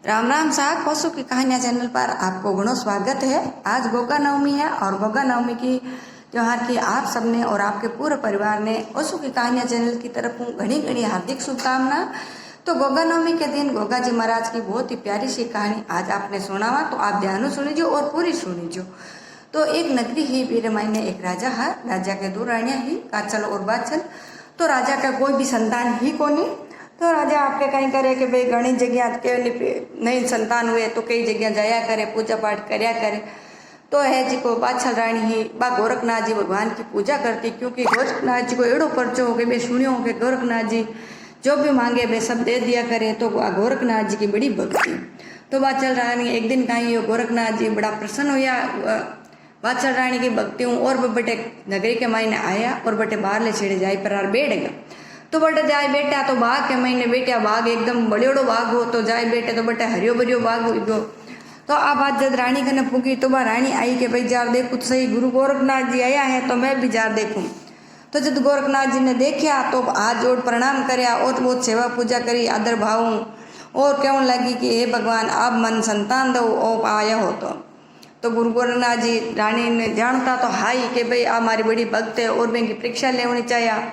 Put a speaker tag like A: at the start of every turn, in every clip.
A: राम राम साग पशु की कहानियाँ चैनल पर आपको घणो स्वागत है। आज गोगा नवमी है और गोगा नवमी की त्यौहार की आप सबने और आपके पूरे परिवार ने पशु की कहानियाँ चैनल की तरफ घनी घनी हार्दिक शुभकामना। तो गोगा नवमी के दिन गोगा जी महाराज की बहुत ही प्यारी सी कहानी आज आपने सुनावा, तो आप ध्यान सुनीजो और पूरी सुनीजो। तो एक नगरी ही वीरमाई में एक राजा है। राजा के दो रानियाँ ही, काचल और बाचल। तो राजा का कोई भी संतान ही कोनी। तो राजा आपके कहीं करे कि भाई घनी जगह के नहीं संतान हुए तो कई जगह जाया करे, पूजा पाठ करया करे। तो है जी को बाछल रानी ही बा गोरखनाथ जी भगवान की पूजा करती, क्योंकि गोरखनाथ जी को एड़ो पर्चो हो कि भाई सुनियो कि गोरखनाथ जी जो भी मांगे वे सब दे दिया करे। तो गोरखनाथ जी की बड़ी भक्ति। तो बाछल रानी एक दिन कहीं गोरखनाथ जी बड़ा प्रसन्न हुआ बाछल रानी की भक्ति हूँ, और वो बटे नगरी के मायने आया और बटे बाहर ले छेड़े जाए पर बैठ गया। तो बटे जाए बेटा तो बाघ के महीने बेटा बाघ एकदम बड़ेड़ो बाघ हो, तो जाए बेटे तो बटे हरियो भरियो बाघ हो गयो। तो आ बात जब रानी कने पूगी तो बा रानी आई कि भाई जार देखू तो सही गुरु गोरखनाथ जी आया है तो मैं भी जार देखूँ। तो जब गोरखनाथ जी ने देखा तो हाथ जोड़ प्रणाम करया और बहुत सेवा पूजा करी आदर भाव और कहने लगी कि हे भगवान आप मन संतान दो ओ आया हो। तो गुरु गोरखनाथ जी रानी ने जानता तो हाई कि भाई आ मारी बड़ी भक्त है और मैं की परीक्षा लेनी चाहिए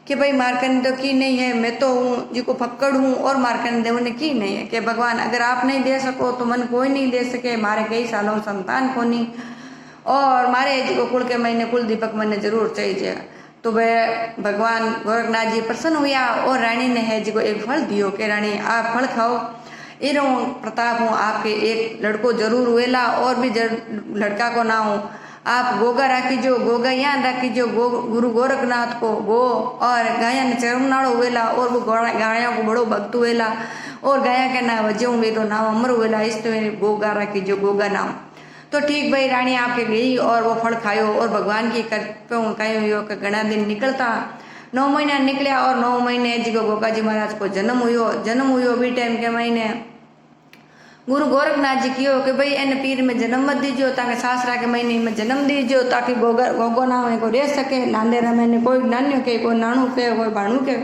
A: कि भाई मारकंड तो की नहीं है, मैं तो हूँ जी को फक्कड़ हूँ और मारकंड देवने की नहीं है कि भगवान अगर आप नहीं दे सको तो मन कोई नहीं दे सके। मारे कई सालों संतान को नहीं और मारे जी को कुल के महीने कुल दीपक मैंने जरूर चाहिए। तो वह भगवान गोरखनाथ जी प्रसन्न हुआ और रानी ने है जी को एक फल दियो कि रानी आप फल खाओ, इनो प्रताप हूँ आपके एक लड़को जरूर हुएला और भी लड़का को ना हो। आप गोगा राखीजो, गोगा यहाँ राखीजो, गुरु गोरखनाथ को गो और गाया ने चरमनाड़ो हुएला और वो गाया को बड़ो भक्त हुएला और गाया के ना वजह मेरो नाम अमर हुएला, इस तो गोगा राखीजो गोगा नाम। तो ठीक भाई रानी आपके गई और वो फल खायो और भगवान की कहीं घना दिन निकलता 9 महीना निकलिया और 9 महीने जी को गोगा जी महाराज को जन्म हुयो भी टाइम के महीने गुरु गोरखनाथ जी कियो कि भाई एन पीर में जन्म मत दीजियो ताकि सासरा के महीने में जन्म दीजियो ताकि गोगो नाम को रह सके। नांदेरा मैंने कोई नान्यो के कोई नानू के कोई बाणू के।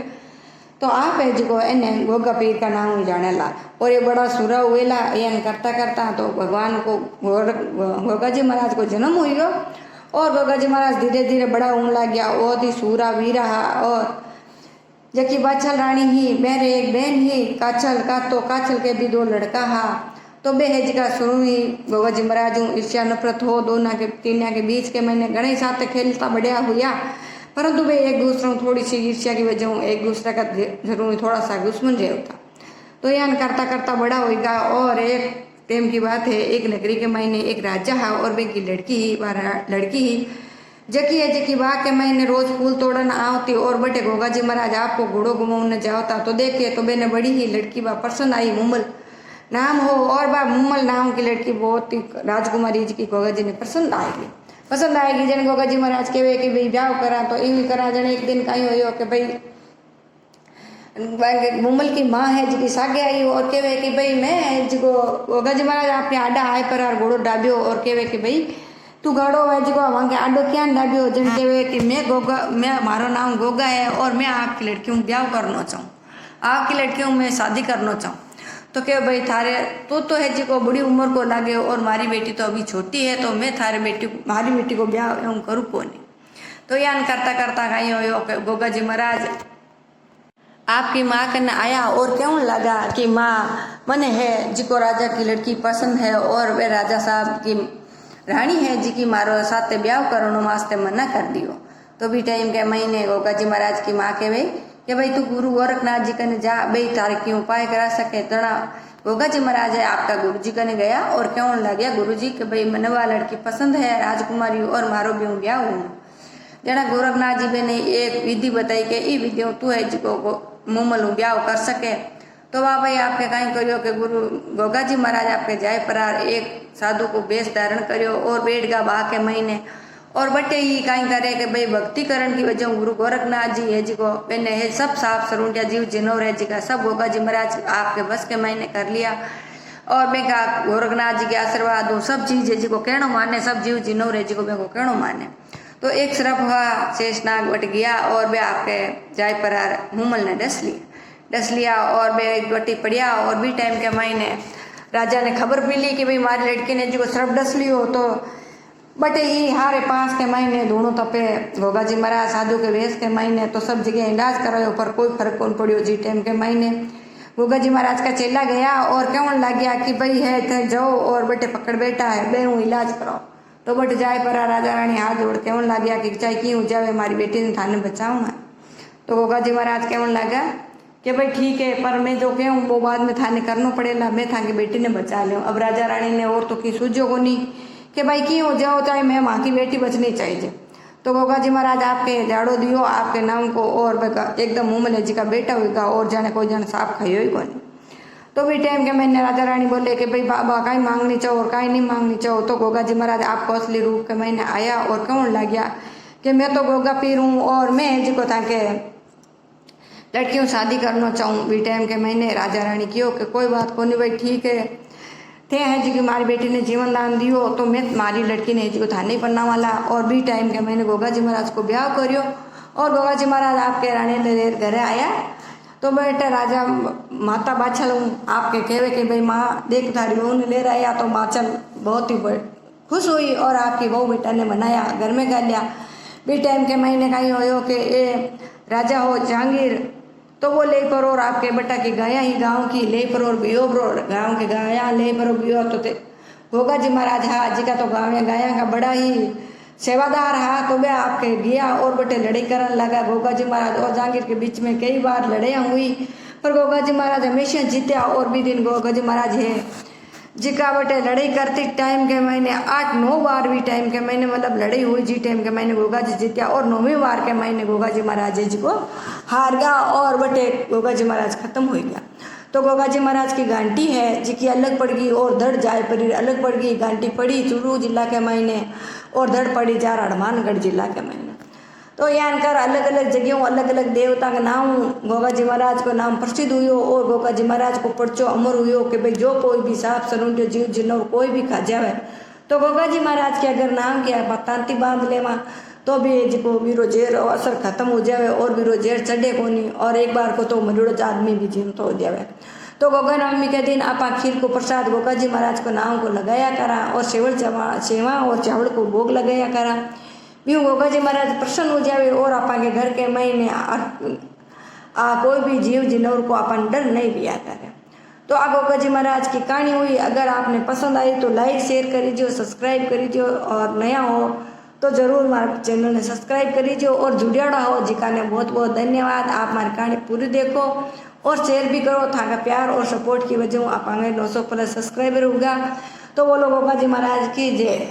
A: तो आप है जो एने गोगा पीर का नाम ही जाने ला और ये बड़ा सुरा हुएला यन करता करता तो भगवान को गोगा जी महाराज को जन्म हुई और गोगा जी महाराज धीरे धीरे बड़ा होने लग गया। बहुत ही सूरा वीरा और जबकि बाछल रानी ही मेरे एक बहन ही काचल का, तो काचल के भी 2 लड़का हा। तो बेहज का शुरू ही गोगा जी महाराज ईर्ष्या नफरत हो दोनों के तीनों के बीच के मैंने घने साथ खेलता बढ़िया हुआ, परंतु वे एक दूसरे को थोड़ी सी ईर्ष्या की वजह एक दूसरे का जरूर थोड़ा सा दुश्मन रहे होता। तो यान करता करता बड़ा होगा और एक टाइम की बात है एक नगरी के महीने एक राजा है और वे की लड़की ही जकी वाह के महीने रोज फूल तोड़न आवती और बटे गोगा जी महाराज आपको घोड़ो घुमाने जाता। तो देखे तो बेने बड़ी ही लड़की बा पसंद आई, मुमल नाम हो और बा मुमल नाम की लड़की बहुत ही राजकुमारी जी की गोगा जी ने पसंद आएगी जन गोगा जी महाराज कहे कि भाई ब्याह करा। तो यूँ करा जन एक दिन कहीं हो कि भाई मुमल की माँ है जी की सागे आई और कहे कि भाई मैं जी को गोगा जी महाराज आपने आडा आए पर घोड़ो डाबियो और कहे कि भाई तू गाड़ो है जी को वहाँ के आडो क्या डाबियो जन कहे कि मैं मारो नाम गोगा है और मैं आपकी लड़की हूँ ब्याह करना चाहूँ, आपकी लड़की हूँ मैं शादी करना चाहूँ। तो क्या भाई थारे तो है जी को बड़ी उम्र को लागे और मारी बेटी तो अभी छोटी है तो मैं मारी बेटी को ब्याह करूँ को नहीं। तो यान करता करता कहीं हो गोगा जी महाराज आपकी माँ कने आया और क्यों लगा कि माँ मने है जी को राजा की लड़की पसंद है और वे राजा साहब की रानी है जी की मारो साथ ब्याह करनो वास्ते मना कर दियो। तो भी टाइम के महीने गोगा जी महाराज की माँ के भाई कि भाई तू गुरु गोरखनाथ जी कने जा भाई तारे क्यों उपाय करा सके। तना गोगा जी महाराज है आपका गुरु जी कने गया और क्यों लग गया गुरु जी के भाई मनवा लड़की पसंद है राजकुमारी और मारो भी ब्याह हूँ। जना गोरखनाथ जी ने एक विधि बताई कि ये विधि तू है जी को मुमल ब्याह कर सके। तो वाह भाई आपके कहीं करियो कि गुरु गोगा जी महाराज आपके जाय परार एक साधु को वेश धारण करियो और बैठ गया बा के महीने और बटे ही कहीं करे कि भाई भक्तिकरण की वजह गुरु गोरखनाथ जी है जी को मैंने है सब साफ सरुंडिया जीव जिनोर है जी का सब गोगा जी महाराज आपके बस के महीने कर लिया और मैं कहा गोरखनाथ जी के आशीर्वाद हूँ सब चीज है जी को कहनो माने सब जीव जिनोर है जी को मैं को कहनो माने। तो एक तरफ हुआ शेषनाग बट गया और वे आपके जाय परार मुमल ने डस लिया और वे एक बटी पड़िया और भी टाइम के महीने राजा ने खबर भी ली कि भाई हमारी लड़की ने जी को श्रप डस लियो। तो बटे ही हारे 5 के महीने दोनों तपे गोगा जी महाराज साधु के वेश के महीने तो सब जगह इलाज करायो पर कोई फर्क कौन पड़ियो जी। टाइम के महीने गोगा जी महाराज का चेला गया और कहने लग गया कि भाई है थे जाओ और बटे पकड़ बैठा है बे हूँ इलाज कराओ। तो बट जाए पर राजा रानी हाथ जोड़ कहने लग गया कि चाहे क्यों जावे हमारी बेटी ने थाने बचाऊँ मैं। तो गोगा जी महाराज कहने लगा कि भाई ठीक है पर मैं जो कहूँ वो बाद में थाने करना पड़ेगा, मैं थाकी बेटी ने बचा लूँ। अब राजा रानी ने और तो की सूझो को नहीं कि भाई क्यों जाओ चाहे मैं माँ की बेटी बचनी चाहिए। तो गोगा जी महाराज आपके जाड़ो दियो आपके नाम को और एकदम मुँह जी का बेटा होगा और जाने कोई जाने साफ खाइयो ही कोनी। तो भी टाइम के मैंने राजा रानी बोले कि भाई बाबा कहीं मांगनी चाहो और कहीं नहीं मांगनी चाहो। तो गोगा जी महाराज आपको असली रूप के मैंने आया और कहने लग गया कि मैं तो गोगा पीर हूँ और मैं जी को था के लड़कियों शादी करना चाहूँ। भी टाइम के मैंने राजा रानी कियो कि कोई बात को नहीं भाई ठीक है थे हैं जी कि हमारी बेटी ने जीवन दान दियो तो मैं तुम्हारी लड़की ने जी को थाने पढ़ना वाला। और भी टाइम के मैंने गोगा जी महाराज को ब्याह करियो और गोगा जी महाराज आपके रानी ले घरे आया। तो बेटे राजा माता बाछल आपके कहवे कि भाई माँ देख थारी बहू ने ले आया। तो बाछल बहुत ही खुश हुई और आपकी बहू बेटा ने बनाया घर में कर लिया। भी टाइम के महीने का ही हो कि ये राजा हो जहांगीर तो वो ले पर और आपके बेटा की गाया ही गांव की ले पर और बियो ब्रो गांव के गाया ले पर बियो। तो गोगा जी महाराज हाँ जी का तो गाँव में गाया का बड़ा ही सेवादार हा। तो वह आपके गया और बटे लड़ाई करने लगा गोगा जी महाराज और जहांगीर के बीच में कई बार लड़ाइयाँ हुई पर गोगा जी महाराज हमेशा जीत्या। और भी दिन गोगा जी महाराज है जिका बटे लड़ाई करती टाइम के महीने 8-9 बार भी टाइम के महीने मतलब लड़ाई हुई जी। टाइम के महीने गोगा जी जीत्या और 9वीं बार के महीने गोगा जी महाराज जी को हार गया और बटे गोगा जी महाराज खत्म हो गया। तो गोगा जी महाराज की घंटी है जी की अलग पड़ गई और धड़ जाए पड़ी अलग पड़ गई। घंटी पड़ी चुरू जिला के महीने और धड़ पड़ी जार हनुमानगढ़ जिला के महीने। तो यहाँ कर अलग अलग जगहों अलग अलग देवता का नाम गोगा जी महाराज को नाम प्रसिद्ध हुई और गोगा जी महाराज को पर्चो अमर हुई कि भाई जो कोई भी सांप सरुंडियो जीव जिन्नो कोई भी खा जावे तो गोगा जी महाराज के अगर नाम किया तांती बांध लेवा तो भी जिको वीरो जेर असर खत्म हो जावे और वीरो जेर चढ़े को नहीं और एक बार को तो मरूड़ आदमी भी जीवत हो जावे। तो गोगा नवमी के दिन आप खीर को प्रसाद गोगा जी महाराज को नाम को लगाया करा और सेवा और चावल को भोग लगाया करा। यूँ गोगा जी महाराज प्रसन्न हो जावे और आपके घर के महीने कोई भी जीव जिनोर को अपन डर नहीं दिया करे। तो आ गोगा जी महाराज की कहानी हुई। अगर आपने पसंद आई तो लाइक शेयर करीजिए सब्सक्राइब करीजिए और नया हो तो जरूर हमारे चैनल ने सब्सक्राइब करीजिए और जुड़ियाड़ा हो जिका ने बहुत बहुत धन्यवाद। आप हमारी कहानी पूरी देखो और शेयर भी करो थाका प्यार और सपोर्ट की वजह आप 900+ सब्सक्राइबर होगा। तो बोलो गोगा जी महाराज की जय।